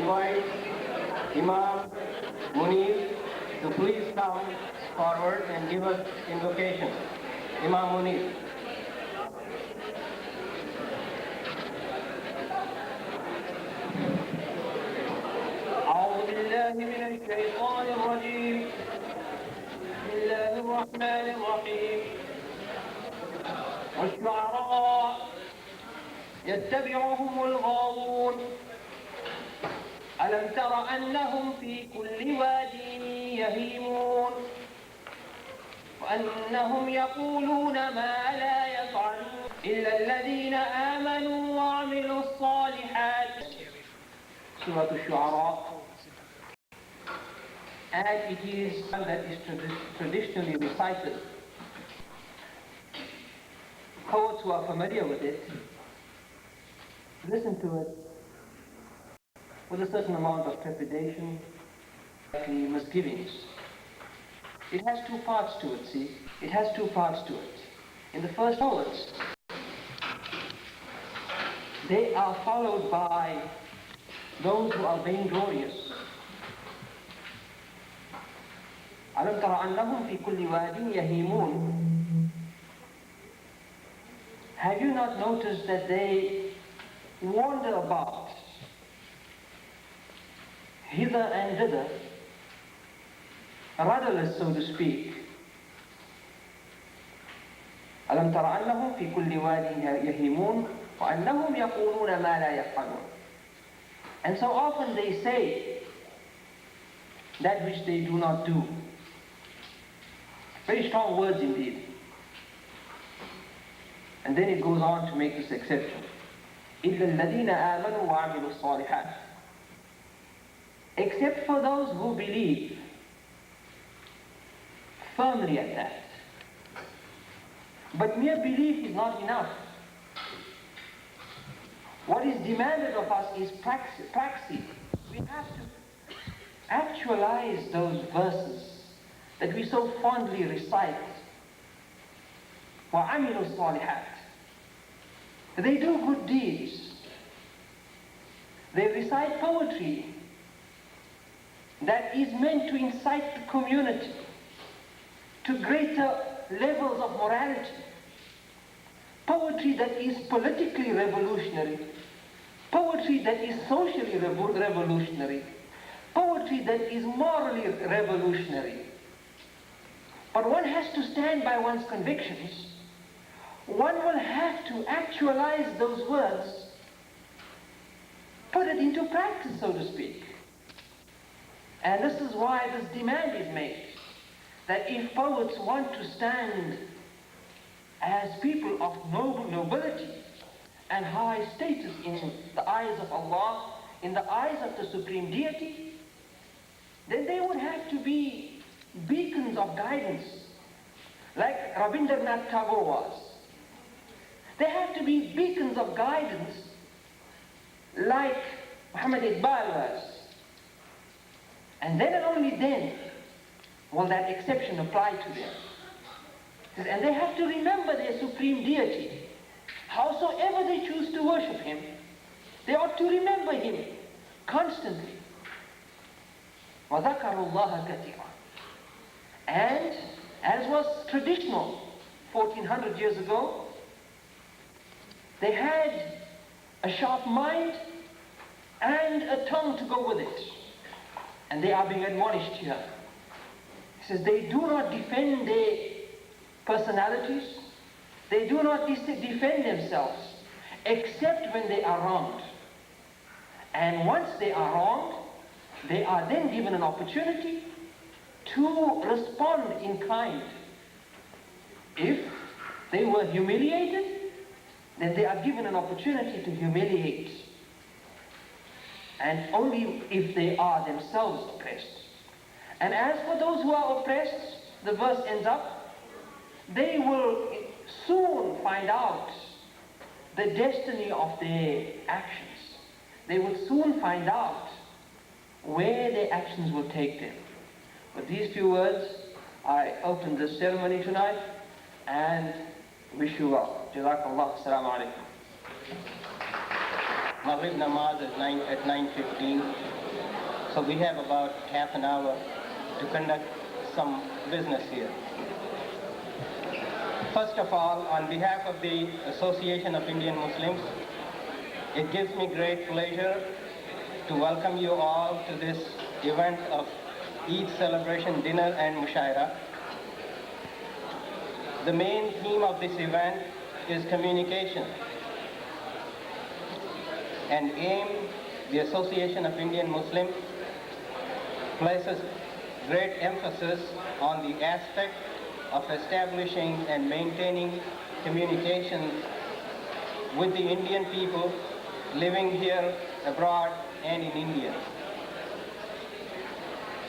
invite Imam Munir to please come forward and give us invocation. Imam Munir. أعوذ بالله من الشيطان الرجيم. بسم الله الرحمن الرحيم. والشعراء يتبعهم الغاوون ألم تر أنهم في كل واد يهيمون وأنهم يقولون ما لا يفعلون إلا الذين آمنوا وعملوا الصالحات. Surah Al-Shu'ara, and it is that is traditionally recited. Poets who are familiar with it listen to it with a certain amount of trepidation, misgivings. It has two parts to it, see? It has two parts to it. In the first poets, they are followed by those who are vainglorious. أَلَمْ تَرَ أَنَّهُمْ فِي كُلِّ وَادٍ يَهِيمُونَ. Have you not noticed that they wander about hither and thither, rudderless, so to speak? أَلَمْ تَرَ أَنَّهُمْ فِي كُلِّ وَادٍ يَهِيمُونَ وَأَنَّهُمْ يَقُولُونَ مَا لَا يَفْعَلُونَ. And so often they say that which they do not do. Very strong words indeed. And then it goes on to make this exception. إِلَّا الَّذِينَ آمَنُوا وَعَمِلُوا الصَّالِحَاتِ. Except for those who believe firmly at that. But mere belief is not enough. What is demanded of us is praxis. We have to actualize those verses that we so fondly recite. وَعَمِلُوا الصَّالِحَاتِ. They do good deeds. They recite poetry that is meant to incite the community to greater levels of morality. Poetry that is politically revolutionary. Poetry that is socially revolutionary. Poetry that is morally revolutionary. But one has to stand by one's convictions. One will have to actualize those words, put it into practice, so to speak. And this is why this demand is made, that if poets want to stand as people of nobility and high status in the eyes of Allah, in the eyes of the Supreme Deity, then they would have to be beacons of guidance, like Rabindranath Tagore was. They have to be beacons of guidance, like Muhammad Iqbal was. And then and only then will that exception apply to them. And they have to remember their Supreme Deity. Howsoever they choose to worship Him, they ought to remember Him constantly. وَذَكَرُوا اللَّهَ كَثِيرًا. And, as was traditional 1400 years ago, they had a sharp mind and a tongue to go with it. And they are being admonished here. He says they do not defend their personalities, they do not defend themselves, except when they are wronged. And once they are wronged, they are then given an opportunity to respond in kind. If they were humiliated, then they are given an opportunity to humiliate. And only if they are themselves oppressed. And as for those who are oppressed, the verse ends up, they will soon find out the destiny of their actions. They will soon find out where their actions will take them. With these few words, I open this ceremony tonight and wish you well. Jazakallah. Assalamu alaikum. Maghrib Namaz at 9:15. So we have about half an hour to conduct some business here. First of all, on behalf of the Association of Indian Muslims, it gives me great pleasure to welcome you all to this event of Eid celebration dinner and mushaira. The main theme of this event is communication. And aim, the Association of Indian Muslims places great emphasis on the aspect of establishing and maintaining communications with the Indian people living here, abroad, and in India.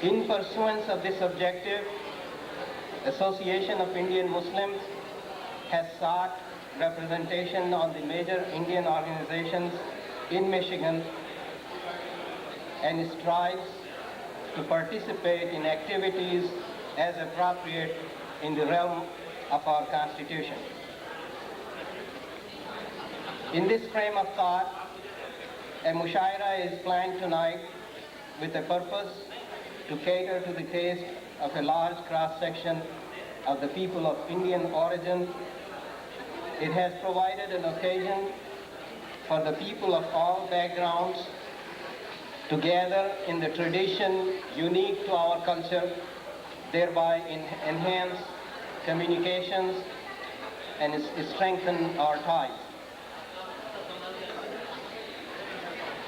In pursuance of this objective, Association of Indian Muslims has sought representation on the major Indian organizations in Michigan and strives to participate in activities as appropriate in the realm of our Constitution. In this frame of thought, a mushaira is planned tonight with a purpose to cater to the taste of a large cross-section of the people of Indian origin. It has provided an occasion for the people of all backgrounds to gather in the tradition unique to our culture, thereby enhance communications and strengthen our ties.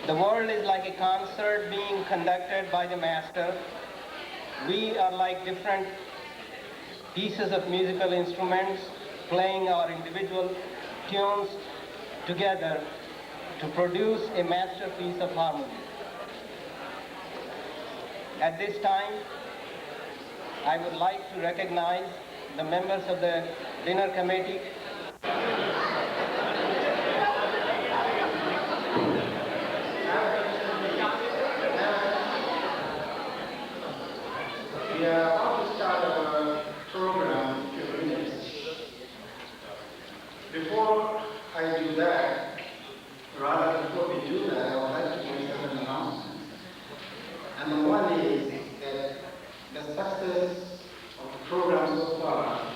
The world is like a concert being conducted by the master. We are like different pieces of musical instruments playing our individual tunes together to produce a masterpiece of harmony. At this time, I would like to recognize the members of the dinner committee. We are about to start our program in a few minutes. Before I do that, rather before we do that, I would like to make certain announcements. And the one is that the success of the program so far,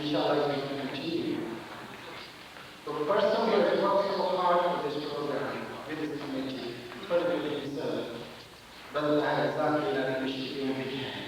inshallah, is going to continue. The person who has worked so hard for this program with this committee, particularly himself, Brother Tahir Zakir, and we should give him a big hand.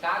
7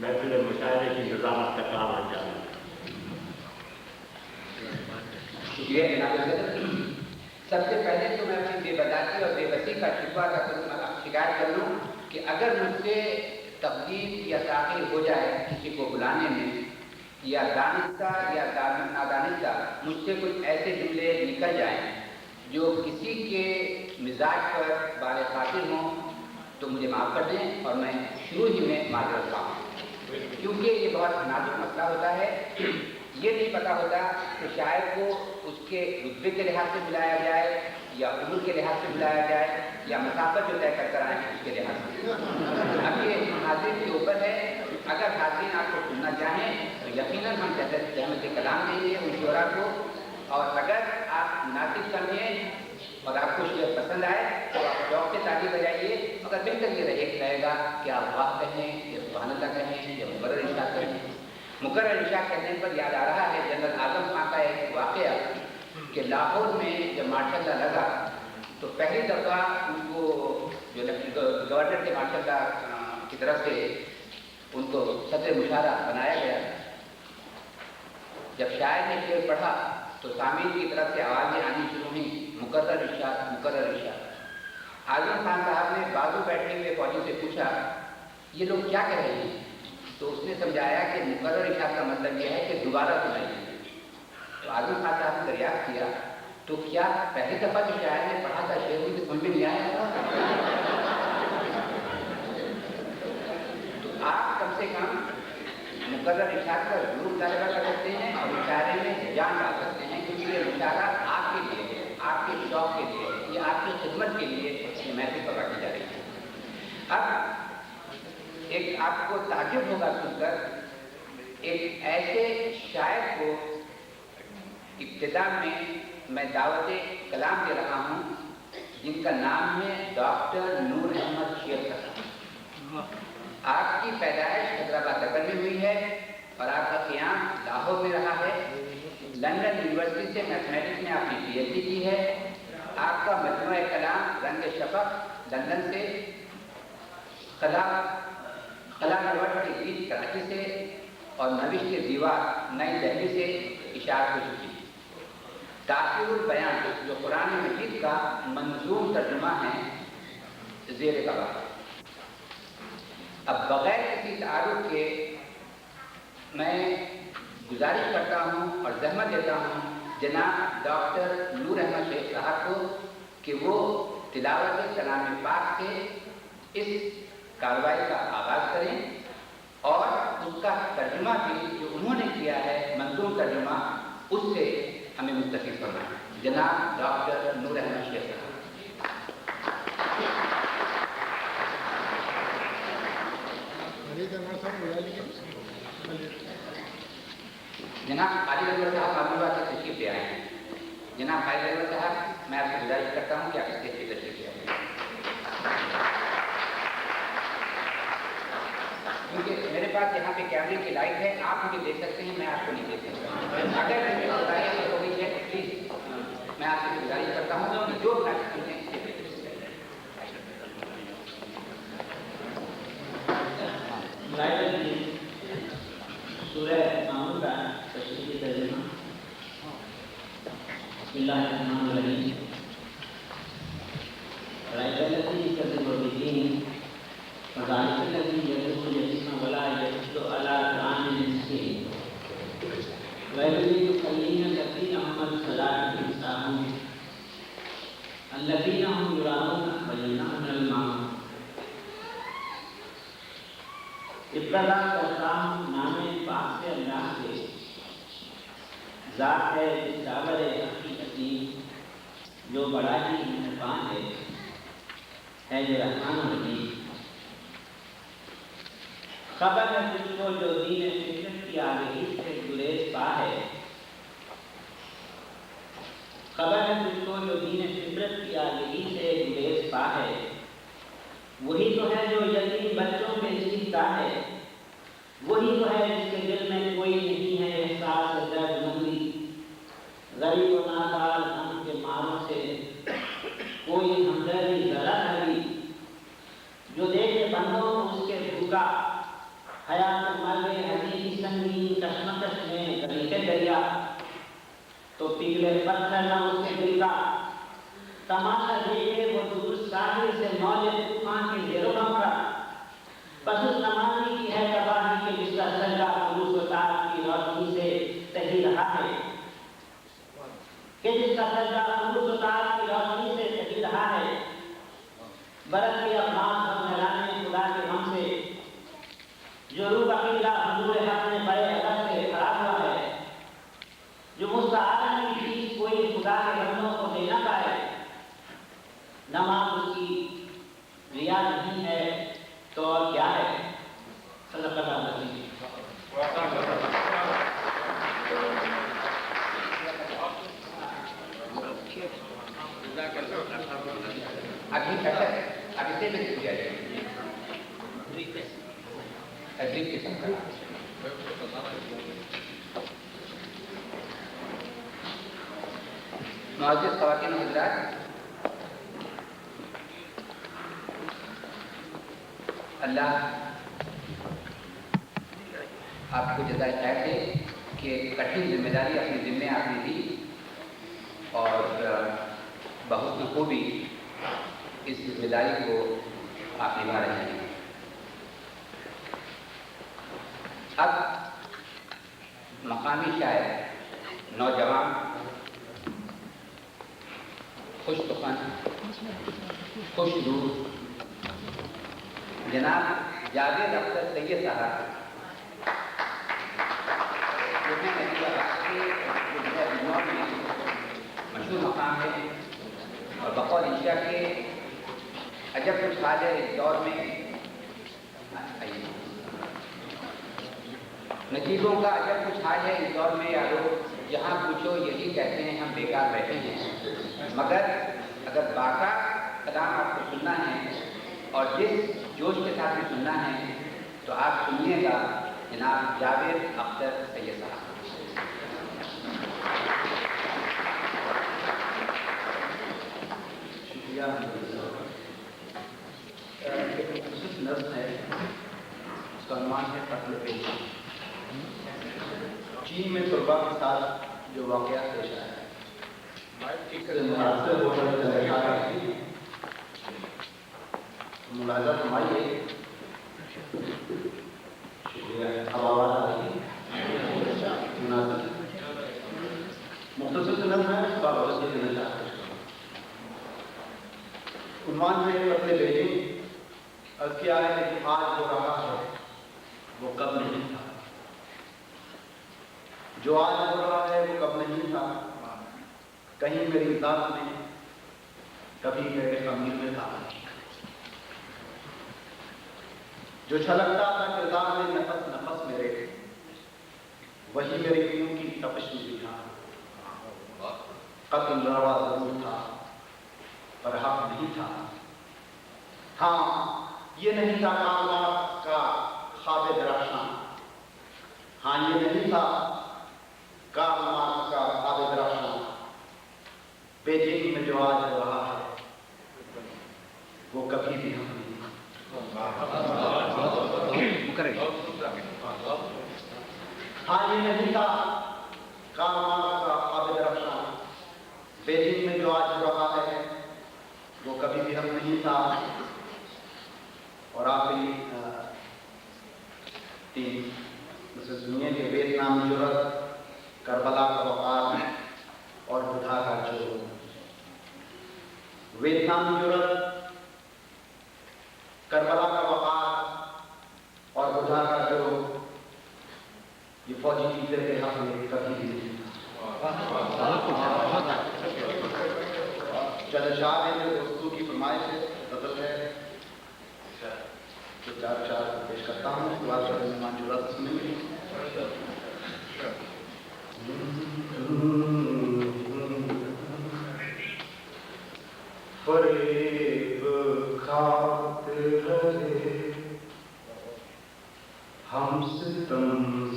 محفل مشاعرے کی نظامت کا کام انجام دیں۔ شکریہ جناب صدر۔ سب سے پہلے تو میں اپنی بے بداتی اور بے بسی کا شکایت کر لوں کہ اگر مجھ سے تقدیم یا تاخیر ہو جائے کسی کو بلانے میں، یا دانستہ یا نادانستہ مجھ سے کچھ ایسے جملے نکل جائیں جو کسی کے مزاج پر بار خاطر ہوں، تو مجھے معاف کر دیں اور میں شروع ہی میں معذرت خواہ، کیونکہ یہ بہت نازک مسئلہ ہوتا ہے۔ یہ نہیں پتہ ہوتا کہ شاعر کو اس کے رتبے کے لحاظ سے بلایا جائے یا عمر کے لحاظ سے بلایا جائے یا مسافت جو طے کر کر آئیں اس کے لحاظ سے۔ اب یہ حاضرین کے اوپر ہے، اگر حاضرین آپ کو سننا چاہیں تو یقیناً ہم جہمت کلام دیں گے ان شعراء کو، اور اگر آپ مناسب سمجھیں اور آپ کو شعر پسند آئے تو آپ شوق سے تالی بجائیے، مگر بہتر یہ رہے گا کہ آپ واہ کہیں یا سبحان اللہ کہیں یا مقرر انشاء کہیں۔ مقرر انشاء کہنے پر یاد آ رہا ہے جنرل اعظم خان کا ایک واقعہ کہ لاہور میں جب مارشل لا لگا تو پہلی دفعہ ان کو جو گورنر کے مارشل لا کی طرف سے ان کو صدر مشارہ بنایا گیا۔ جب شاعر نے شعر پڑھا تو سامعین کی طرف سے آوازیں آنی شروع ہوئیں، مقرر ارشاد مقرر ارشاد۔ اعظم خان صاحب نے بازو بیٹھے ہوئے فوجی سے پوچھا یہ لوگ کیا کہہ رہے ہیں؟ تو اس نے سمجھایا کہ مقرر ارشاد کا مطلب یہ ہے کہ دوبارہ سنائیے۔ تو اعظم خان صاحب نے دریافت کیا تو کیا پہلی دفعہ جو شاعر نے پڑھا تھا شعر ان کی سمجھ میں نہیں آیا؟ تو آپ کم سے کم مقرر ارشاد کا ضرور مطالبہ کر سکتے ہیں اور مشاعرے میں جان ڈال سکتے ہیں، کیونکہ یہ مشاعرہ آپ کے لیے ہے، آپ کے شوق کے لیے، یا آپ کی خدمت کے لیے یہ محفل پکڑی جا رہی ہے۔ اب ایک آپ کو تعجب ہوگا سن کر، ایک ایسے شاعر کو ابتدا میں دعوت کلام دے رہا ہوں جن کا نام ہے ڈاکٹر نور احمد شیخ صاحب۔ آپ کی پیدائش حیدرآباد نگر میں ہوئی ہے اور آپ کا قیام لاہور میں رہا ہے۔ لندن یونیورسٹی سے میتھمیٹکس میں آپ نے پی ایچ ڈی کی ہے۔ آپ کا مجموعہ کلام رنگ شفق لندن سے، قلعہ نوٹ کے گیت کراچی سے اور نوشت دیوار نئی دہلی سے اشاعت ہو چکی ہے۔ تاثیر البیان جو قرآن مجید کا منظوم ترجمہ ہے زیر قباء۔ اب بغیر کسی تعارف کے میں گزارش کرتا ہوں اور زحمت دیتا ہوں جناب ڈاکٹر نور احمد شیخ صاحب کو کہ وہ تلاوت کلام پاک سے اس کارروائی کا آغاز کریں اور اس کا ترجمہ بھی جو انہوں نے کیا ہے منظوم ترجمہ اس سے ہمیں مستفید فرمائیں۔ جناب ڈاکٹر نور احمد شیخ صاحب۔ جناب خالد انور صاحب معلومات سے تشریف لے آئے ہیں۔ جناب خالد انور صاحب میں آپ سے گزارش کرتا ہوں کہ آپ اسٹیج پہ تشریف لے آئیں، کیونکہ میرے پاس یہاں پہ کیمرے کی لائٹ ہے، آپ مجھے دیکھ سکتے ہیں، میں آپ کو نہیں دیکھ سکتا۔ اگر مجھے گزارش ہو گئی ہے تو پلیز میں آپ سے گزارش کرتا ہوں کہ جو پلیٹفارم ہے اسٹیج پہ تشریف لے آئیں۔ سورہ معمول کا تشریحی ترجمہ۔ بسم اللہ الرحمن الرحیم۔ رأيت الذي يكذب بالدين فذلك الذي يدعو اليتيم ولا يحض على طعام المسكين ويبلغ الذين الذين هم عن صلاتهم ساهون الذين هم يراءون ويمنعون الماعون۔ ابتدا کرتا ہوں نام پاک سے اللہ سے، ذات ہے جس داور حقیقتی جو بڑا ہی مہربان ہے جو رحمان الرحیم۔ خبر ہے تجھ کو جو دین فطرت کی آگہی سے گریز پا ہے، خبر ہے تجھ کو جو دین فطرت کی آگہی سے گریز پا ہے، وہی تو ہے جو یتیم بچوں پہ سیکھتا ہے، وہی تو ہے جس کے دل میں کوئی نہیں ہے احساس درد مندی، غریب و نادار غم کے ماروں سے کوئی ہمدردی ذرا نہیں، جو دیکھے بندوں کو اس کے بھوکا حیات نیچے دریا تو پگھلے پتھر نہ اس کے دل کا تماشا دیکھے وہ دور ساحل سے موج طوفان کے زیر و نم کا بس اس نمانی کی ہے تباہی کے جس کا سنگا خلوص و تار کی روشنی سے تہی رہا ہے کہ جس کا سنگا خلوص و تار کی روشنی سے تہی رہا ہے برت کے افغان ہم نرانے خدا کے غم سے جو روح عقیدہ حضور حق میں بڑے الگ سے کھڑا ہوا ہے جو مستعارن کی چیز کوئی خدا کے بندوں کو دے نہ پائے نماز اس کی ریا نہیں ہے تو اور کیا ہے صدق اللہ العظیم معزز خواتین و حضرات، اللہ آپ کو جزائے خیر دے کہ کٹھن ذمہ داری اپنی ذمہ آپ نے لی اور بہت خوبی اس ذمہ داری کو آپ نبھا رہے ہیں۔ اب مقامی شاعر، نوجوان، خوش سخن، خوش روح جناب جاوید اختر سید صاحب مشہور مقام ہے اور بقول انشاء کے عجب کچھ حال ہے اس دور میں نتیجوں کا عجب کچھ حال ہے اس دور میں یارو جہاں پوچھو یہی کہتے ہیں ہم بیکار بیٹھے ہیں، مگر اگر باقا کلام آپ کو سننا ہے اور جس جوش کے ساتھ میں سننا ہے تو آپ سنیے گا جناب جاوید اختر سید صاحب۔ شکریہ۔ ایک خصوص نظم ہے، اس کا عنوان ہے قتل پیش۔ چین میں طلباء کے ساتھ جو واقعات پیش آیا ہے ملاحظہ فرمائیے۔ شکریہ۔ اب آواز آ رہی ہے؟ مناسب۔ مختصر نظم ہے، اس کا وضاحت دینا چاہتا ہوں۔ عنوان ہے قتل بیجنگ۔ عرض کیا ہے کہ آج ہو رہا ہے وہ کب نہیں تھا، جو آج ہو رہا ہے وہ کب نہیں تھا، کہیں میری ذات میں کبھی میرے خمیر میں تھا، جو چھلکتا تھا کردار میں نفس نفس میرے، وہی میری خون کی تپش میں بھی تھا۔ قتل روا ضرور تھا پر حق نہیں تھا، ہاں یہ نہیں تھا کامران کا خواب درخشاں، ہاں یہ نہیں تھا کامران کا خواب درخشاں، بیجنگ میں جو آج ہو رہا ہے وہ کبھی بھی ہم نہیں تھا۔ ہاں یہ نہیں تھا کامران کا خواب درخشاں، بیجنگ میں جو آج ہو رہا ہے وہ کبھی بھی ہم نہیں تھا۔ اور آپ تین سنیے کہ ویتنام جرت، کربلا کا وقار اور بدھا کا جرم۔ ویتنام جرت، کربلا کا وقار اور بدھا کا جرم، یہ فوجی ٹیچر کے حق میں کبھی بھی نہیں تھا۔ چل شاہ ہے جو دوستوں کی فرمائش ہے، بدل ہے تو چار پیش کرتا ہوں، اس کے بعد مہمان جڑا سے سنیں گے۔ فریب کھاتے رہے ہم ستم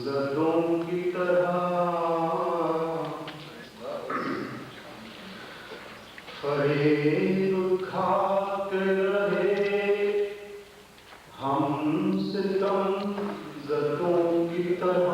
زدوں کی طرح، فریب کھاتے رہے ہم ستم زدوں کی طرح،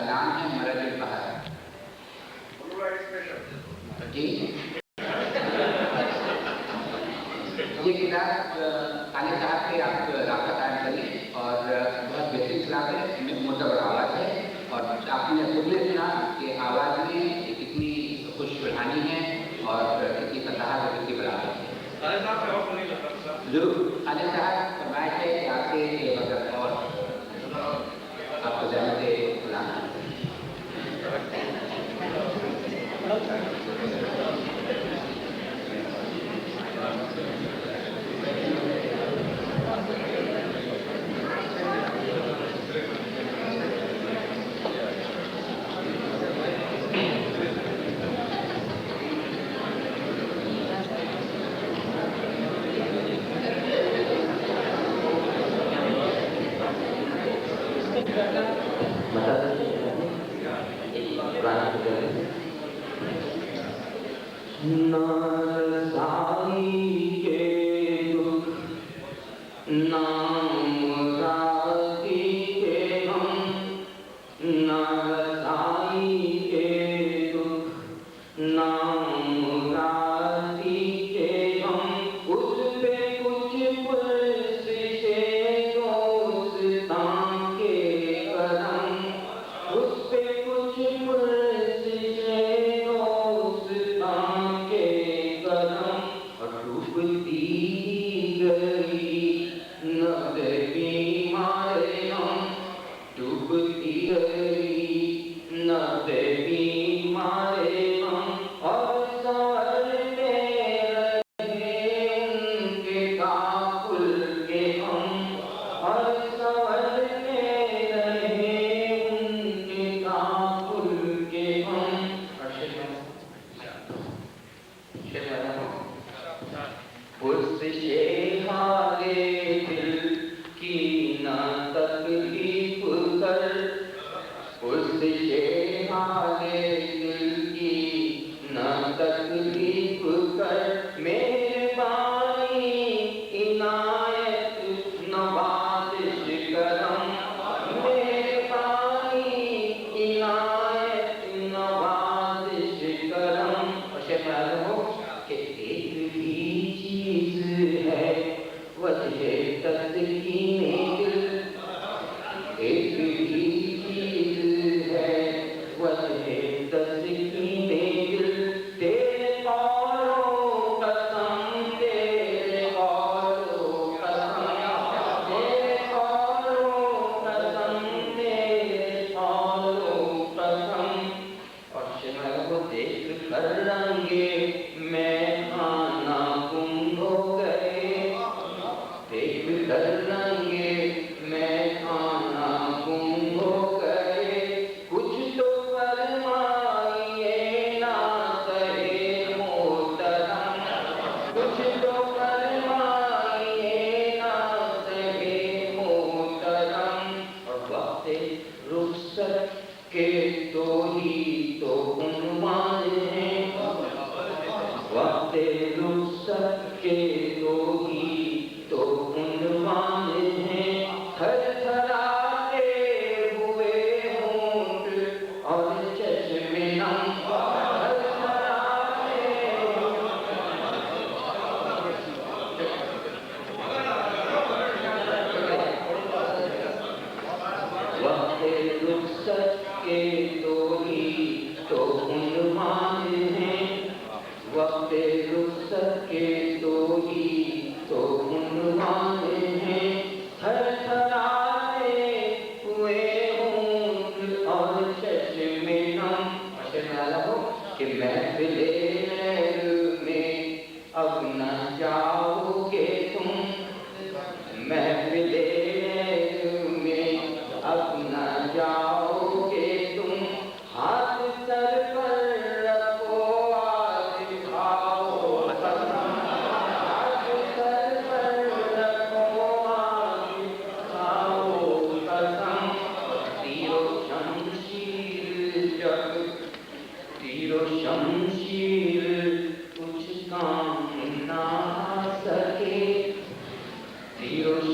کا نام ہے مرج البحر. جی یہ کتاب خالد صاحب کے آپ رابطہ قائم کریں اور بہت بہترین کتاب ہے، معتبر آواز ہے. اور آپ نے خود نے سنا کہ آواز میں کتنی خوش روحانی ہے اور کتنی فصاحت اور کتنی بلاغت ہے. ضرور خالد صاحب فرمائش ہے کہ آپ سے ایک وقت اور آپ کو زحمت بلانا.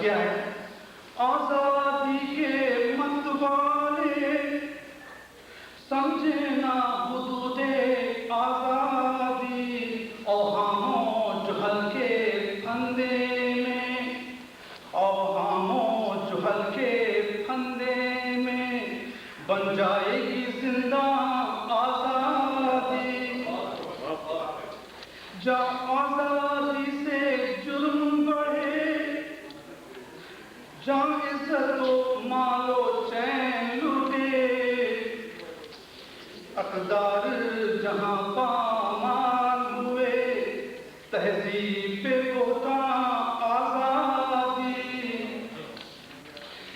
کیا ہے آزادی کے مت والے سمجھے نا حدود آزادی اوہاموں جہل کے پھندے میں اوہاموں جہل کے پھندے میں بن جائے گی زندہ آزادی جہاں آزادی سے جرم بڑھے جہاں عزت و مال و چین لوٹے اقدار جہاں پامال ہوئے تہذیب پہ بہتان آزادی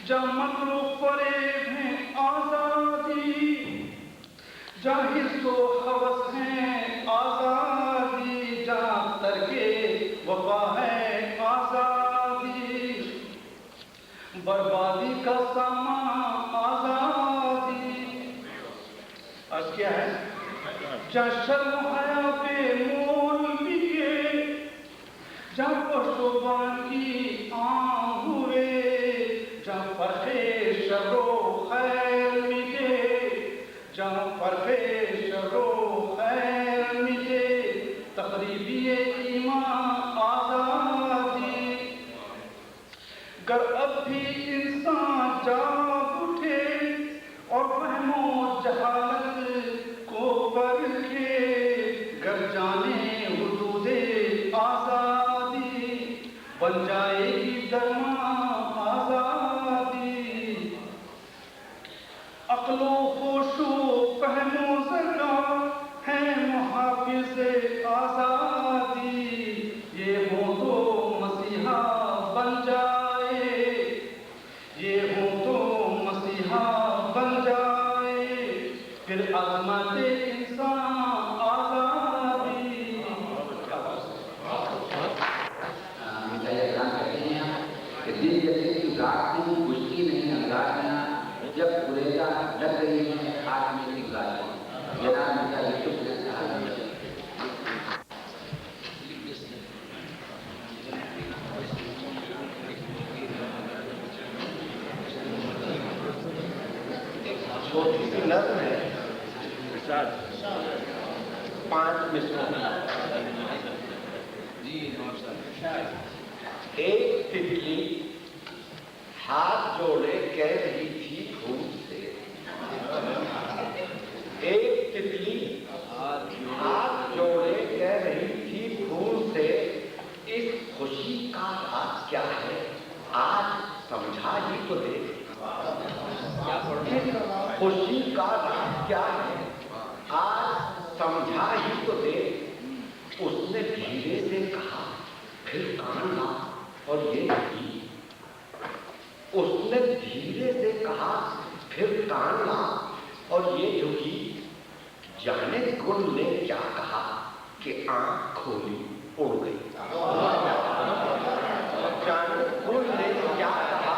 جہاں مکر و فریب ہیں آزادی جہاں حرص و ہوس ہیں آزادی جہاں ترک وفا ہے آزادی بربادی کا سامان آزادی عرض کیا ہے جہاں شرم و حیا پہ مول بکے جہاں پشت و بان کی عام ہوئے جہاں فرق شر و خیر مٹے جہاں فرق شر و خیر مٹے تقریبی ایمان آزادی گر اب بھی انسان جاگ اٹھے اور فہم و جہالت کو پرکھے گر جانے حدود آزادی بن جائے گی درمان آزادی عقل و ہوش و فہم و ذکر ہے محافظ آزادی یہ ہو تو مسیحا بن جائے یہ ہو تو مسیحا بن جائے پھر عظمت انسان آزادی کہتے ہیں کہ دل جیسے کی رات میں کشتی نہیں انگارنا جب گریزا لگ رہی ہے خاتمے کی گاڑی جناب مرزا یوسف صاحب چھوٹی سی نظم ہے 5 مصروں ایک تتلی ہاتھ جوڑے کہہ رہی تھی پھول سے ایک تتلی ہاتھ جوڑے کہہ رہی تھی پھول سے اس خوشی کا راز کیا ہے آج سمجھا ہی تو دے خوشی کا راز کیا ہے آج سمجھا ہی تو دے اس نے دھیرے سے کہا پھر کان لا اور یہ جھکی اس نے دھیرے سے کہا پھر کان لا اور یہ جھکی جانے گل نے کیا کہا کہ آنکھ کھولی اڑ گئی جانے گل نے کیا کہا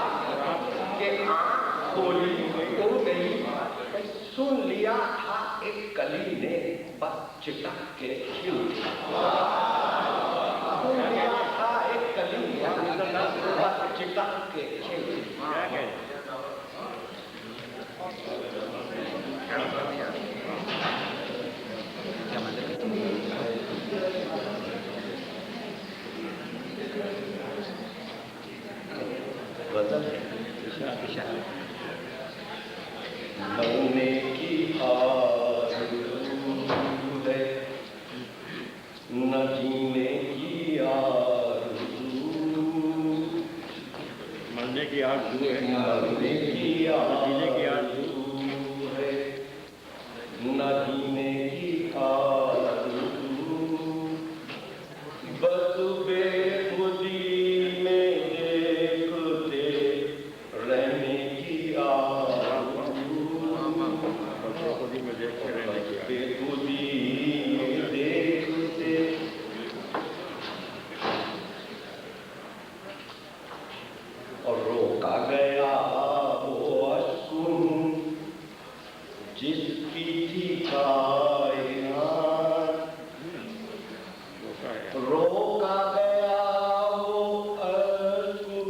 کہ آنکھ کھولی اڑ گئی سن لیا تھا ایک کلی نے بس چٹک کے کھل سن لیا تھا ایک کلی نے بس چٹک کے کھل غزل مرنے کی آرزو ہے نہ جینے کی آرزو مرنے کی آرزو ہے مرنے کی آرزو ہے نہ جینے کی آرزو بس بے خودی میں دیکھتے رہنے کی آرزو بے خودی میں دیکھتے اور روکا گیا وہ اشکن جس کی تھی کائنات روکا گیا وہ اشکن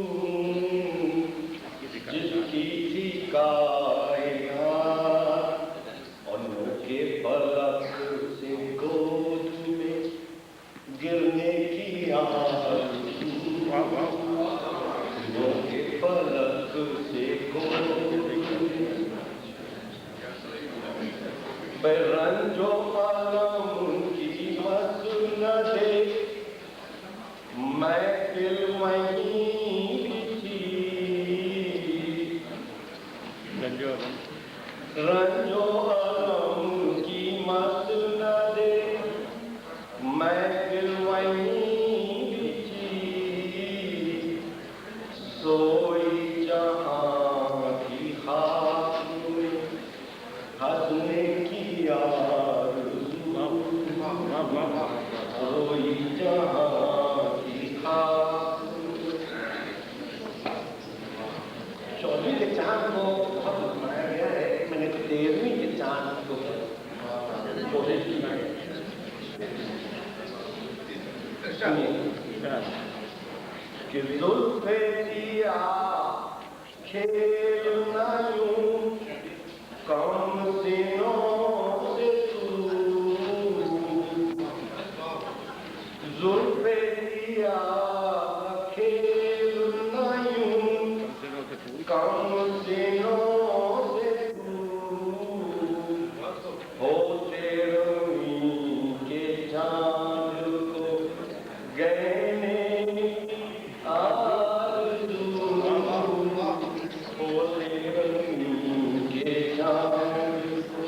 فلک سے رنجو علم کی مسند محفل وہیں بچھی رنجو علم کی مسند محفل وہیں بچھی سوئی جہاں کی خاک میں ہنسنے کی آرزو سوئی جہاں کی خاک چودھویں کے چاند کو بہت بنایا گیا ہے. میں نے 13ویں کے چاند کو کوشش کی ہے. کہ زلف دیا کھیلنا یوں کم سینوں سے تو زلف دیا کھیلنا یوں کم سینوں سے تو ہوتے رویں کے چاند کو گہنے آرزو ہوتے رویں کے چاند کو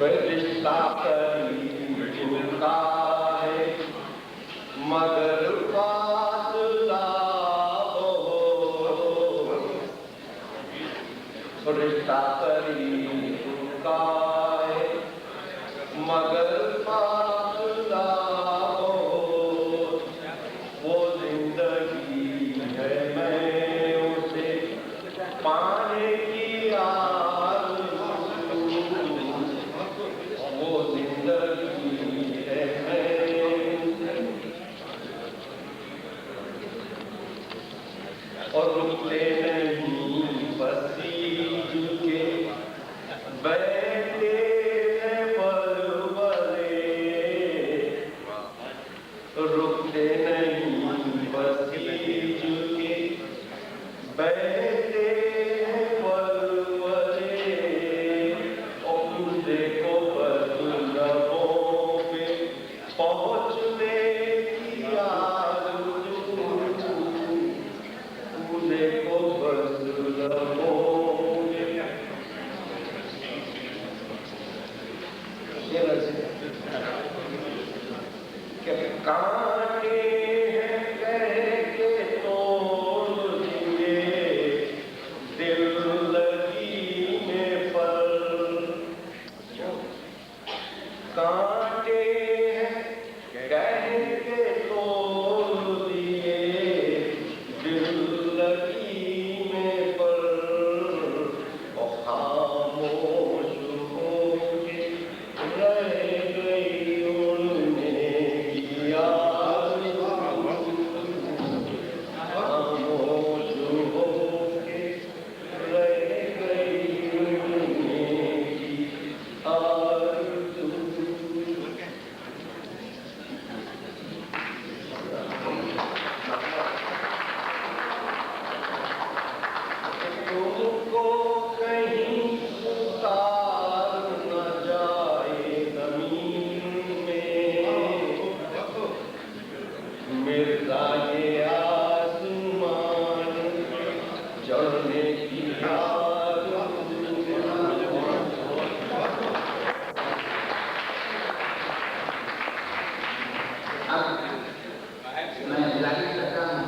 رشتہ قریب ان کا ہے مگر فاصلہ ہو رشتہ قریب ان کا ہے مگر فاصلہ ہو وہ زندگی ہے میں اسے پانے کی وہ زندگی ہے اور رکتے نہیں بسیج کے بیٹھے ہیں پرورے رکتے نہیں بسیج کے بیٹھے ہیں پرورے اور دیکھو لبوں پہ پہنچنے کی آرزو دیکھو بس لبوں پہ کہ کانٹے ہیں کہہ کے توڑ دیے دل لگی میں پر کانٹے ہیں کہہ کے توڑ دیے دل لگی میں پر اور خاموش ہو کے رہ گئی ان میں کی آرزو خاموش ہو کے رہ گئی ان میں کی آرزو تم کو کہیں اتار نہ جائے زمین میں مرزا یہ آسمان چڑھنے کی میں دلائی کرتا ہوں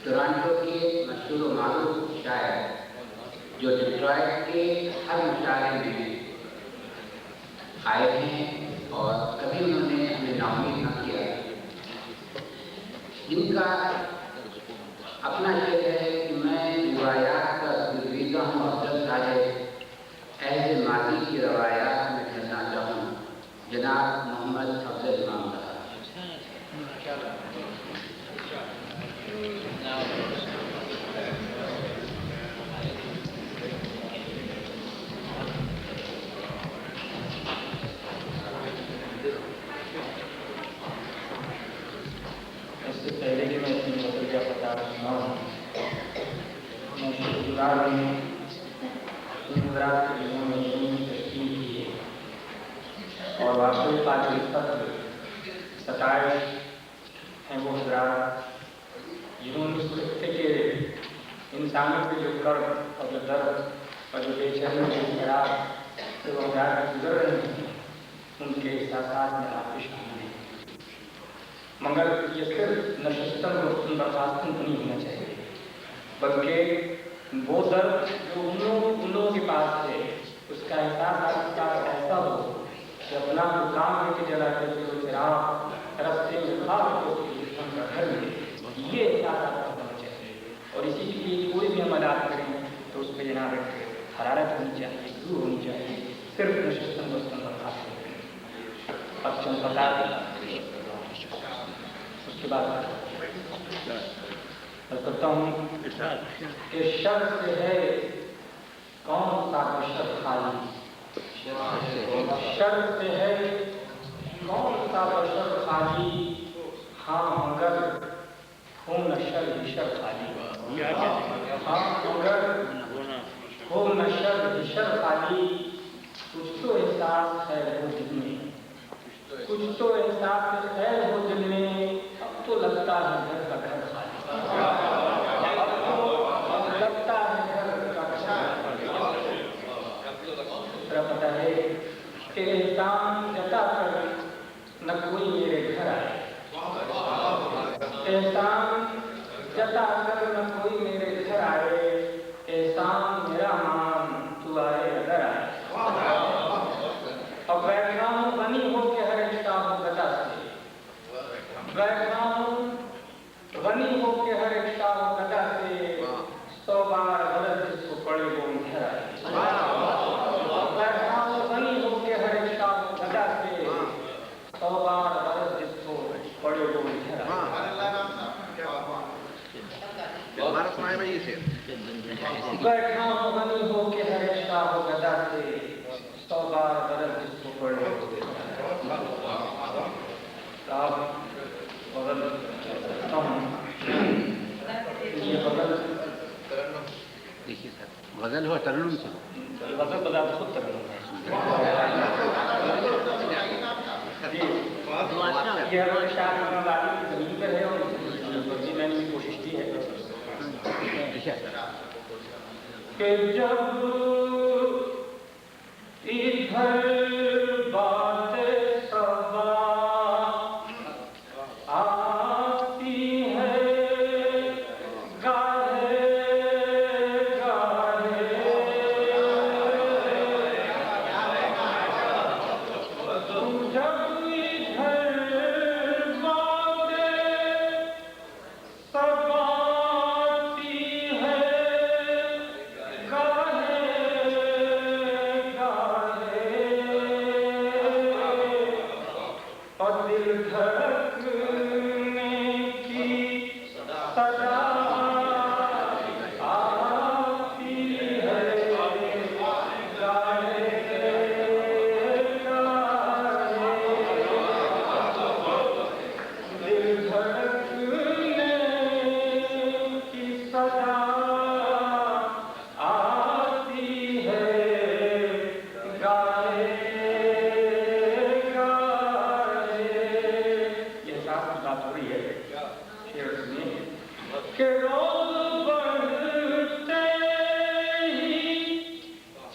ٹورانٹو کے مشہور و معروف شاعر جو ڈیٹرائٹ کے ہر مشاعرے میں آئے ہیں اور کبھی انہوں نے ہمیں ناامید نہ کیا. ان کا اپنا شعر ہے کہ میں روایات کا گزریدہ ہوں اور جب آئے عہد ماضی کی روایات میں ڈھلنا چاہوں. جناب محمد افضل امام صاحب. میں شکر گزار ہوں ان حضرات کے جنہوں نے علمی تشکیل کی ہے اور واقعی قابل فخر ستائش ہیں وہ حضرات جنہوں نے اس خطے کے انسانوں کے جو کرب اور جو درد اور جو بے چینی کے خراب سے وہ حضرات گزر رہے ہیں ان کے احساسات میں آپ شامل ہیں، مگر یہ صرف نشستن اور برخاستن نہیں ہونا چاہیے، بلکہ وہ درد جو ان لوگوں کے پاس ہے اس کا احساس آپ کے پاس ایسا ہو کہ اپنا جو کام ہے کہ جلا کر جو چراغ رستے میں خاص ہو کہ دشمن کا گھر ملے، یہ احساس آپ کو ہونا چاہیے۔ اور اسی کے لیے کوئی بھی عملات کریں تو اس پہ جناب رکھے حرارت ہونی چاہیے، دور ہونی چاہیے، صرف نشستن بستن برخاست اب چند بتا دیں اس کے بعد میں کرتا ہوں کہ شر سے ہے کون سا بشر خالی، شر سے ہے کون سا بشر خالی، ہاں مگر ہو نہ شر ہی شر خالی، ہاں مگر ہو نہ شر ہی شر خالی، کچھ تو احساس ہے وہ دل میں، کچھ تو احساس خیر ہو دل میں، اب تو لگتا ہے گھر کا گھر خالی، اب تو لگتا ہے گھر کا گھر خالی۔ دوسرا پتہ ہے کہ احسان جتا کر نہ کوئی میرے گھر آئے، احسان جتا کر نہ کوئی میرے گھر آئے، احسان میرا مان تو آئے اگر آئے، اور بیٹھا ہوں غنی ہو کے ہر رشتہ ہو گدا سے، بیٹھا ہوں غنی ہو کے ہر رشتہ ہو گدا سے، 100 بار غلط جس کو پڑے وہ گھر آئے، بیٹھا ہوں غنی ہو کے ہر رشتہ ہو گدا سے، 100 بار غلط جس کو پڑے وہ گھر آئے، بیٹھا ہوں غنی ہو کے ہر رشتہ ہو گدا سے، 100 بار غلط جس کو پڑے وہ گھر آئے۔ آپ غزل کرتا ہوں، یہ غزل دیکھیے سر غزل ہو ترنم سے غزل بذات خود ترنم ہے، یہ ہر شاعر والی کی زمین پر ہے اور میں نے بھی کوشش کی ہے کہ جب ادھر بات صبا آتی ہے گاہے گاہے، جب ادھر بات صبا آتی ہے گاہے گاہے، اور دل دھڑکنے کی صدا آتی ہے گاہے گاہے، دل دھڑکنے کی صدا آتی ہے گاہے گاہے۔ یہ احساس کی بات ہو رہی ہے، شعر سنیے کہ روز بڑھتے ہی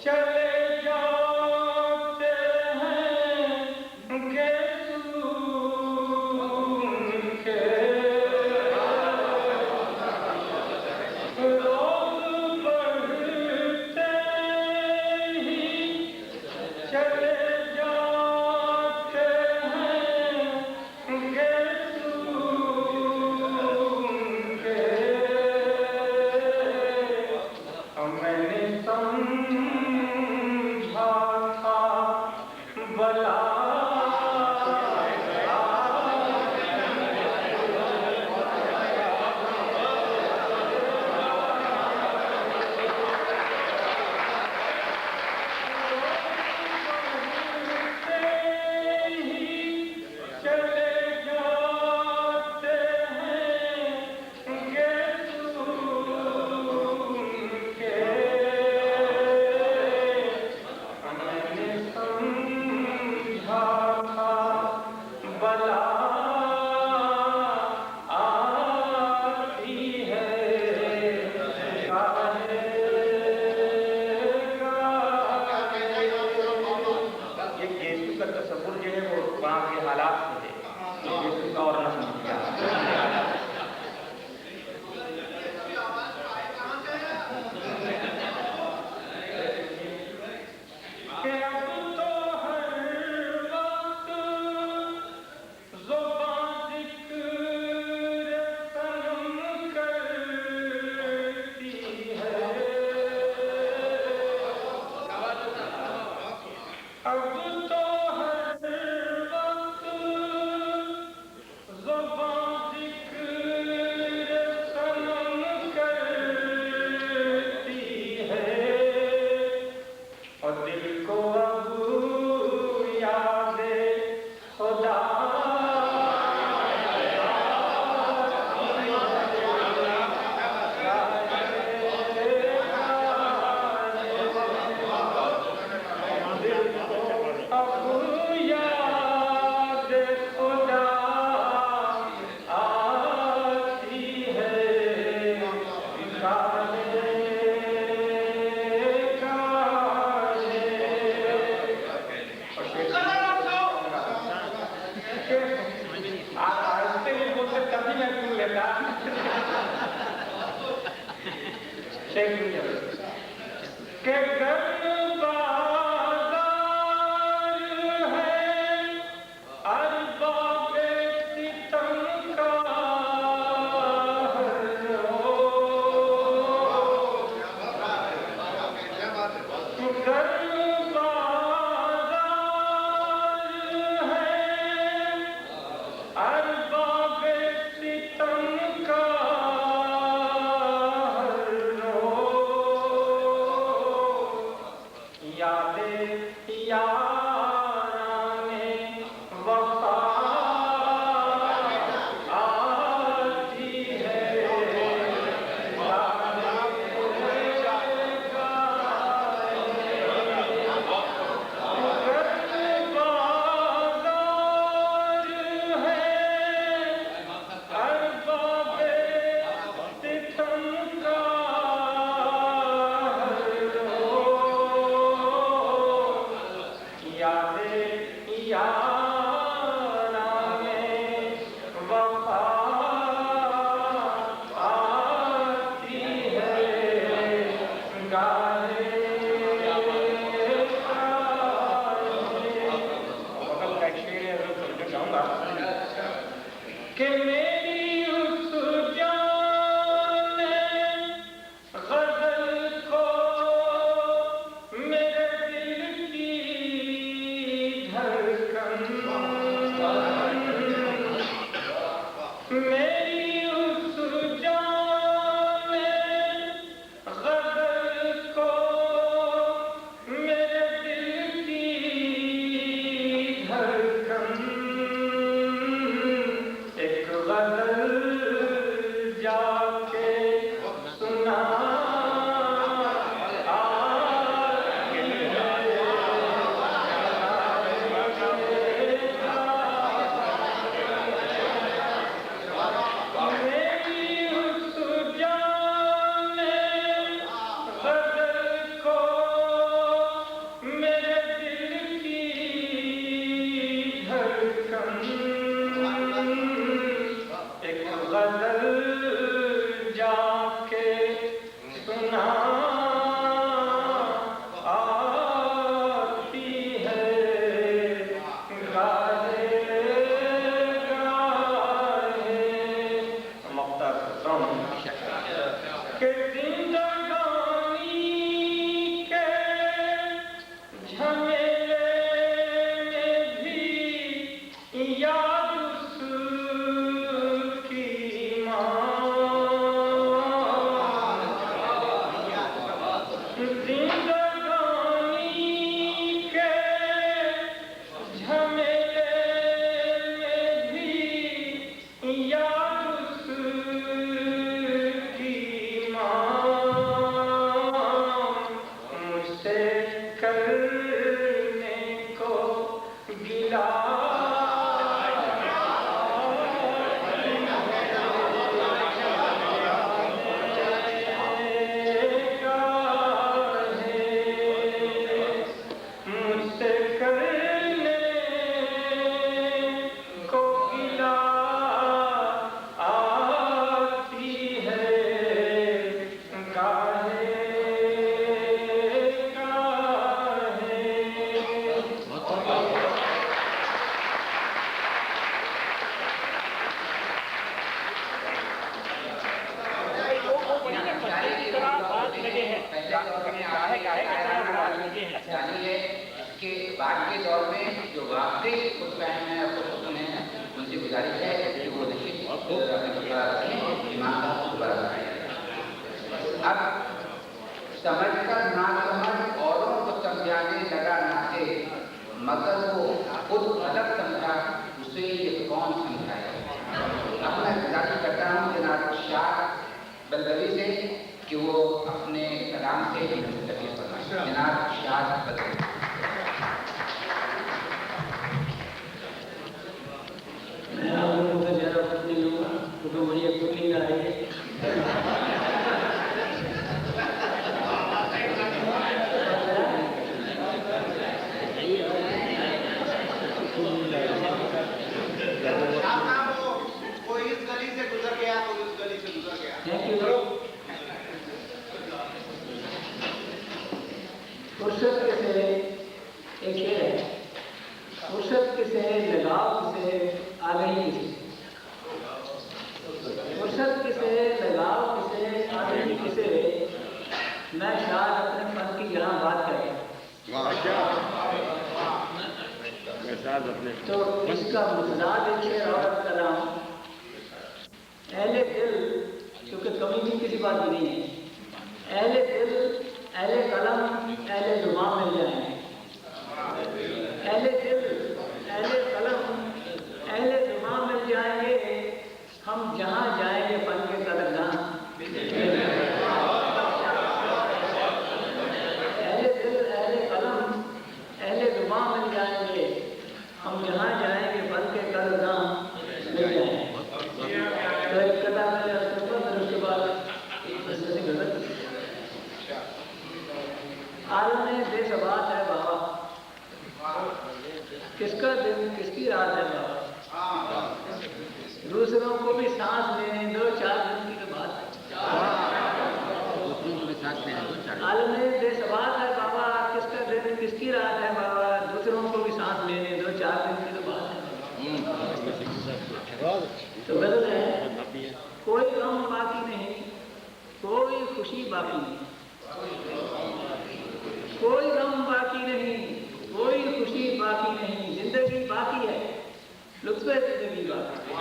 چلے جاتے ہیں کہ سون کے، روز بڑھتے ہی چلے جاتے ہیں کہ سون کے، فرصت کسے ایک شعر ہے، فرصت کسے لگاؤ کسے آ گئی کسے، فرصت کسے لگاؤ کسے آ گئی کسے، میں شاید اپنے فن کی جہاں بات کرتا ہوں تو اس کا متضاد ایک شعر اور کلام اہل دل، کیونکہ کمی بھی کسی بات کی نہیں ہے، اہل دل اہل قلم اہل زبان مل جائیں گے، اہل دل اہل قلم اہل زبان مل جائیں گے، ہم جہاں جائیں گے فن کے قدرداں، اہل دل اہل قلم اہل زبان مل جائیں گے، ہم جہاں جائیں گے فن کے قدرداں مل جائیں گے۔ تو ایک کتاب میں پھر اس کے بعد عالم بے ثبات ہے بابا، کس کا دن کس کی رات ہے بابا، دوسروں کو بھی سانس لینے دو، 4 دن کی تو بات ہے، عالم بے ثبات ہے بابا، کس کا دن کس کی رات ہے بابا، دوسروں کو بھی سانس لینے دو، 4 دن کی تو بات ہے۔ تو غلط ہے، کوئی غم باقی نہیں، کوئی خوشی باقی نہیں، کوئی غم باقی نہیں، کوئی خوشی باقی نہیں، زندگی باقی ہے، لطف زندگی باقی ہے،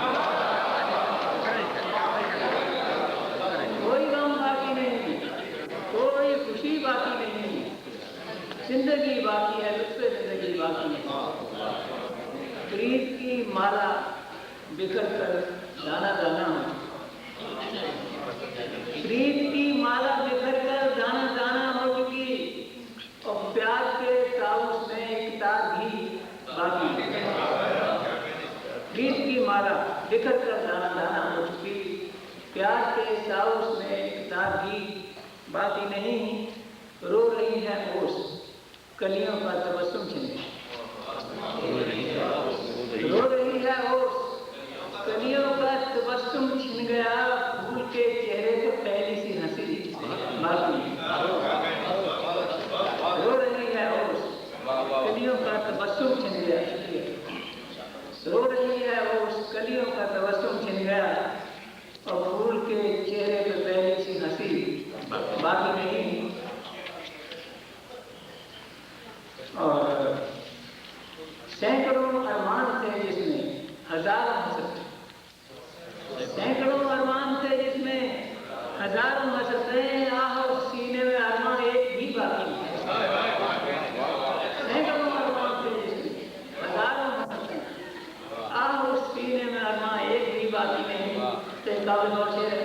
کوئی غم باقی نہیں، کوئی خوشی باقی نہیں، زندگی باقی ہے، لطف زندگی باقی ہے۔ پریت کی مالا بکھر کر دانا دانا ہو، پریت کی مالا بکھر کر دانا دانا ہو چکی، اور پیار کے تاؤس میں ایک تار بھی باقی ہے، پریت کی مالا بکھر کر دانا دانا ہو چکی، پیار کے تاؤس میں ایک تار بھی باقی نہیں، رو رہی ہے اوس کلیوں کا تبسم چھنے، رو رہی ہے اوس کلیوں کا تبسم چھن گیا، پھول کے چہرے کو پہلی سی ہنسی باقی، رو رہی ہے اوس کلیوں کا تبسم چھن گیا، رو رہی ہے اوس کلیوں کا تبسم چھن گیا، اور پھول کے چہرے پہ پہلی سی ہنسی باقی نہیں۔ اور سینکڑوں ارمان تھے جس میں ہزاروں حسرتیں، سینکڑوں ارمان تھے جس میں ہزاروں حسرتیں، آہ اس سینے میں ارمان ایک بھی باقی نہیں، سینکڑوں ارمان تھے جس میں ہزاروں حسرتیں، آہ اس سینے میں ارمان ایک بھی باقی نہیں۔ تو ایک قابل غور شعر ہے،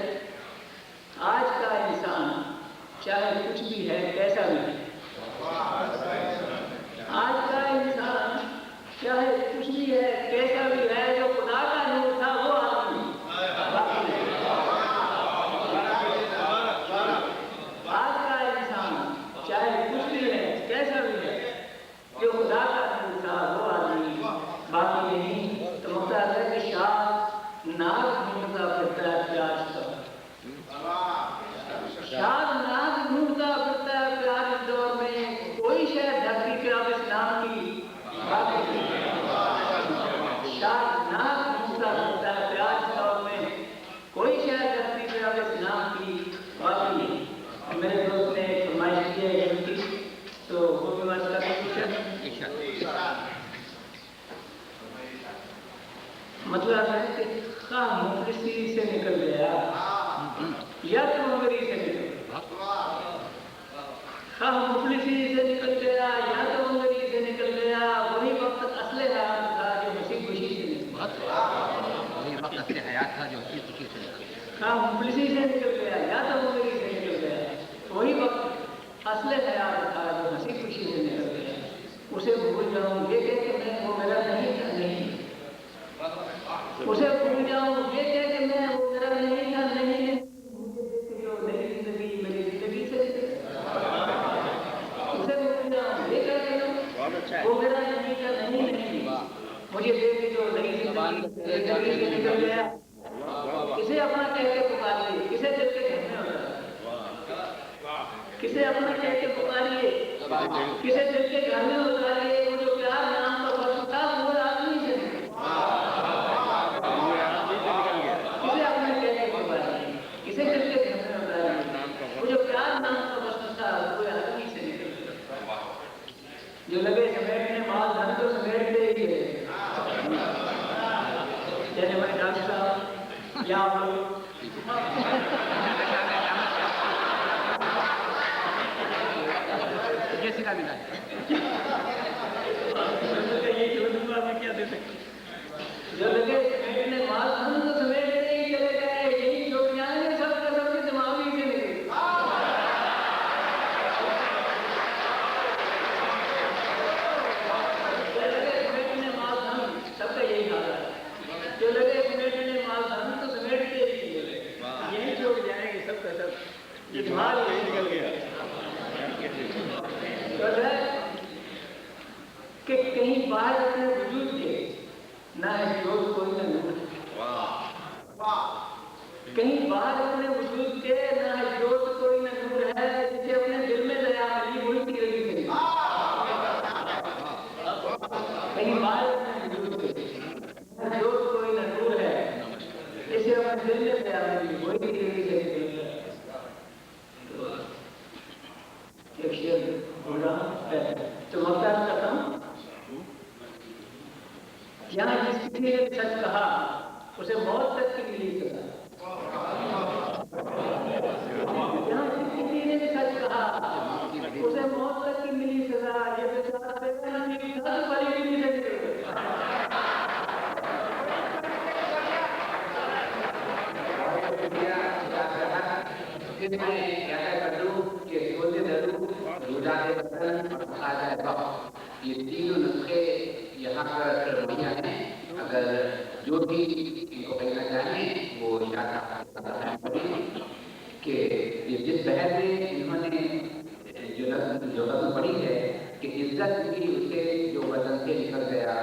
آج کا انسان چاہے کچھ بھی ہے کیسا بھی ہے، آج کا انسان چاہے کچھ بھی ہے کیسا بھی ہے، جو خدا کا نور تھا وہ آدمی باقی نہیں، آج کا انسان چاہے کچھ بھی ہے کیسا بھی ہے، جو خدا کا نور تھا وہ آدمی باقی نہیں۔ تو مختار ہے کہ شاہ ناز ڈھونڈتا پھرتا ہے پیاز کا، شاہ ناز ڈھونڈتا پھرتا ہے پیاز اس دور میں، کوئی شہر دھرتی پہ اب اسلام کی باقی نہیں، شاہ ناز ڈھونڈتا پھرتا ہے پیاز اس دور میں، کوئی شہر دھرتی پہ اب اسلام کی باقی نہیں۔ میرے دوست نے ایک فرمائش کی ہے ان کی، تو وہ بھی میں اس کا مطلب ہے کہ خواہ مفلسی سے نکل گیا یا تو مغری سے نکل گیا، خواہ مفلسی سے نکل گیا یا تو مغری سے نکل گیا، وہی وقت اصل حیات تھا جو ہنسی خوشی سے نکل گیا، وہی وقت اصل حیات تھا جو ہنسی خوشی سے نکل گیا، خواہ مفلسی سے نکل گیا یا تو مغری سے نکل گیا، وہی وقت اصل حیات تھا جو ہنسی خوشی سے نکل گیا، اسے بھول جاؤں یہ کہہ کہ میں وہ میرا نہیں تھا نہیں، اسے بھول جاؤں یہ کہہ کہ میں وہ میرا نہیں تھا نہیں، میری زندگی میری زندگی سے اسے بھول جاؤں یہ کہہ کہ وہ میرا نہیں تھا نہیں، مجھے دیکھ کے جو نئی زندگی سے نکل گیا، کسے اپنا کہہ کے پکاریے، کسے دل کے گھر میں ہوتا ہے، کسے اپنا کہہ کے پکاریے، کسی دل کے گھر میں اتاریے، وہ جو پیار نام کا فرق تھا وہ آدمی سے کسے اپنے کہنے کے بعد کسی دل کے گھر میں اتاریے، وہ جو پیار نام کا فرق تھا وہ آدمی سے نکل گیا، جو لگے سمیٹنے مال دھن کو سمیٹتے ہی گئے، جیسے ہمارے ڈاکٹر صاحب یا آپ لوگ جو لگے سمیٹنے مال دھن کو سمیٹتے ہی چلے گئے، یہی چھوٹیاں ہیں سب کا سب کے دماغی سے نکلے، سب کا یہی حال ہے، جو لگے سمیٹنے مال دھن تو سمیٹتے ہی چلے، یہی چھوٹ جائیں گے سب کا سب، یہ دماغ یہی نکل گیا کہ کہیں باہر اپنے وجود کے نہ ہے جوش کوئی نہ نور، کہیں باہر اپنے وجود کے نہ ہے جوش کوئی نہ نور ہے، جسے اپنے دل میں دیا ملی وہی کی رہی ہے، کہیں باہر اپنے وجود کے نہ جوش کوئی نہ نور ہے، جسے اپنے دل میں دیا ملی وہی کی رہی ہے۔ ایک شعر بولا ہے چمکتا ختم، یہاں جس کسی نے سچ کہا اسے موت تک کی ملی سزا، یہاں جس کسی نے سچ کہا اسے موت تک کی ملی سزا، یہ بیچارہ بیچارہ نہیں تھا تو بڑی بھی نہیں سکتے۔ میں کیا کروں کہ سوتے دروں روزہ دے بدن اور کھا جائے وقت، یہ تینوں نسخے یہاں پر بڑھیا ہیں، اگر جو بھی ان کو کہنا چاہیں وہ یاد کہ یہ جس بحث میں انہوں نے جو نظم پڑھی ہے کہ عزت کی اسے جو بدن سے نکل گیا،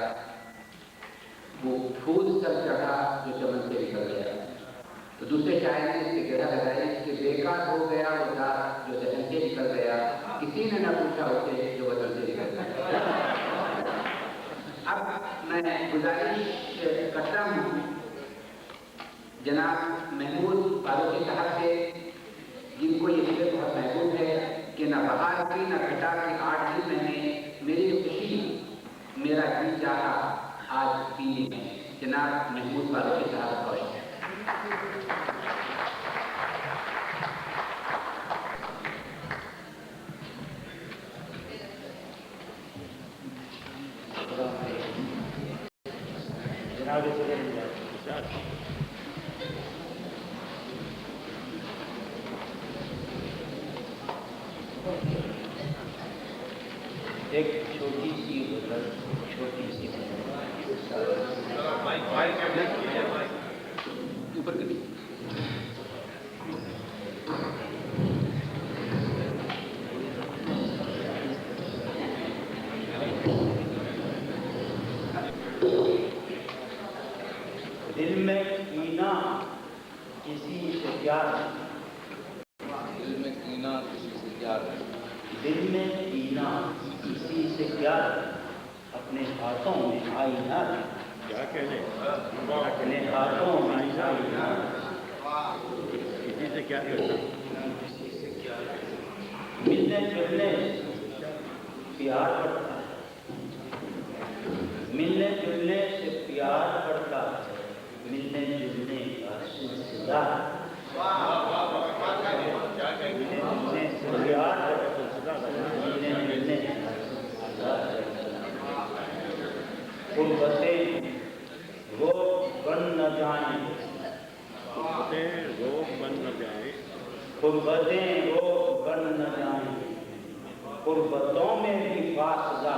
وہ پھول سر چڑھا جو چمن سے نکل گیا، تو دوسرے شاعر نے اس کی گرہ لگائی کہ بیکار ہو گیا وہ دار جو ذہن سے نکل گیا، کسی نے نہ پوچھا اسے جو وطن سے نکل گیا۔ اب میں گزارش کرتا ہوں جناب محمود فاروقی صاحب سے، جن کو یہ شعر بہت محبوب ہے کہ نہ بہار کی نہ گھٹا کی 8 دن میں نے میری خوشی میرا جی چاہا آج پینے میں، جناب محمود فاروقی صاحب کا شعر۔ ایک چھوٹی سی غزل، چھوٹی سی اوپر کبھی دل میں کینہ کسی سے پیار، دل میں کینہ کسی سے پیار، دل میں کینہ کسی سے پیار، اپنے ہاتھوں میں آئینہ، کیا کہنے اپنے ہاتھوں میں آئینہ، کسی سے کیا کرنا، ملنے جلنے پیار بڑھتا ہے، ملنے جلنے سے پیار بڑھتا ہے، ملنے جلنے کا سلسلہ، ملنے جلنے سے پیار بڑھتا ہے، ملنے جلنے کا سلسلہ، قربتیں روک بن نہ جائیں، روک بن نہ جائیں، قربتیں روک بن نہ جائیں، قربتوں میں بھی فاصلہ،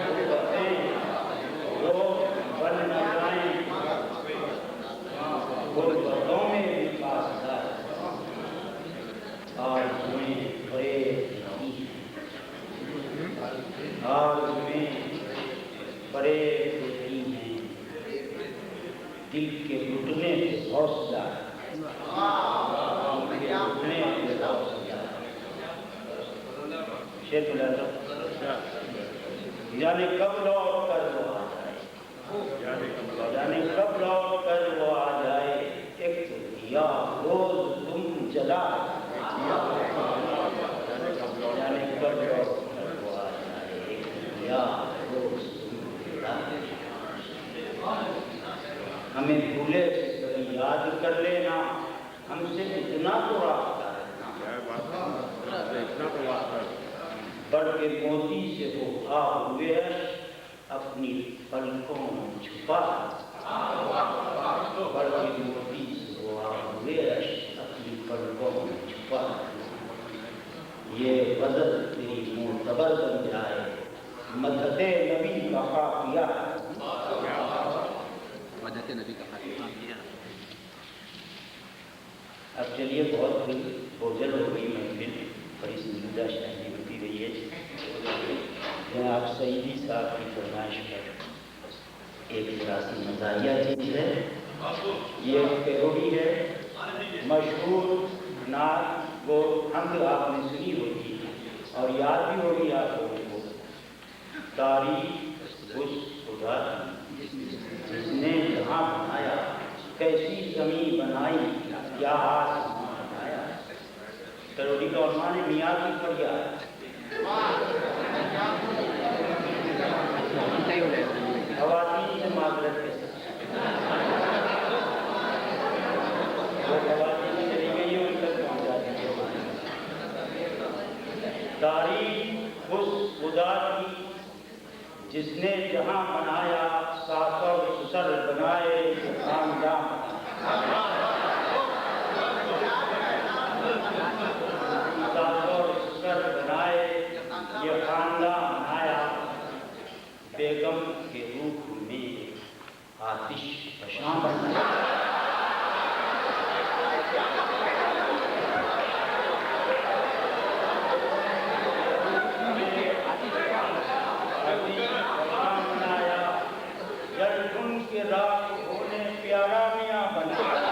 قربتیں روک بن نہ جائیں، قربتوں میں بھی فاصلہ، آرزوئیں فریب نہیں ہیں، آرزوئیں فریب نہیں ہیں، دل کے لٹنے سے حوصلہ، دل کے لٹنے سے حوصلہ، شیخ الحضرت یعنی کب لوٹ کر وہ آ جائے، یعنی کب لوٹ کر وہ آ جائے، ایک یا روز تم جلا، یعنی کب لوٹ کر وہ آ جائے، ایک یا روز تم جلا، ہمیں بھولے سے یاد کر لینا، ہم سے اتنا تو رابطہ رکھنا، بڑھ کے موتی سے وہ آ ہوئے اپنی پلکوں میں چھپا، بڑھ کے موتی سے وہ آ ہوئے اپنی پلکوں میں چھپا، یہ غزل تیری معتبر بن جائے، مدحت نبی کا قافیہ، مدحت نبی کا قافیہ۔ اب چلیے بہت دن بوجھل ہو گئی محفل، بڑی سنجیدہ شاعری ہوتی رہی ہے، میں آپ سعیدی صاحب کی فرمائش پر ایک ذرا سی مزاحیہ چیز ہے، یہ پیروڈی ہے مشہور نعت، وہ حمد آپ نے سنی ہوگی اور یاد بھی ہوگی آپ لوگوں کو، تاریخ اس خدا جس نے جہاں بنایا، کیسی زمین بنائی، کیا آسمان بنایا، پیروڈی کا عنوان ہے میاں کی فریاد۔ خواتین سے معذرت کے ساتھ وہ خواتین چلی گئی ہیں، ان تک پہنچا دیجیے۔ تاریخ اس خدا کی جس نے جہاں بنایا، ساس اور سسر بنائے خاندان، ساس اور سسر بنائے یہ خاندان بنایا، بیگم کے روح میں آتش فشاں بنایا، جل ان کے راہ ہونے پیارا میاں بنایا،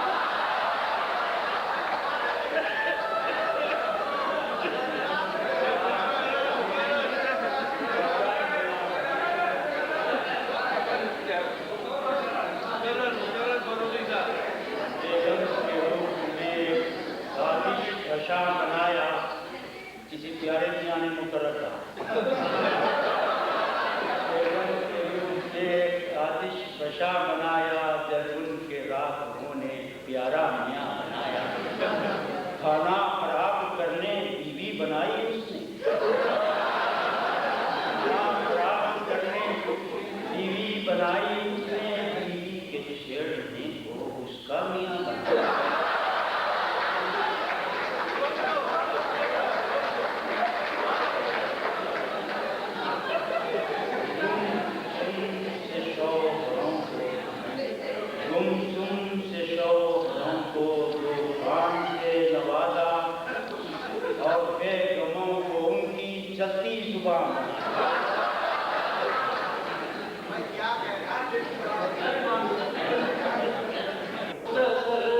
بنایا، کسی پیارے میاں نے مقرر کہا، آتش فشاں بنایا، جب ان کے راہ ہونے پیارا میاں بنایا، کھانا خراب کرنے بیوی بنائی اس نے، کھانا خراب کرنے بیوی بنائی اس نے، بیوی کے چھیڑنے کو اس کا میاں بنایا، سر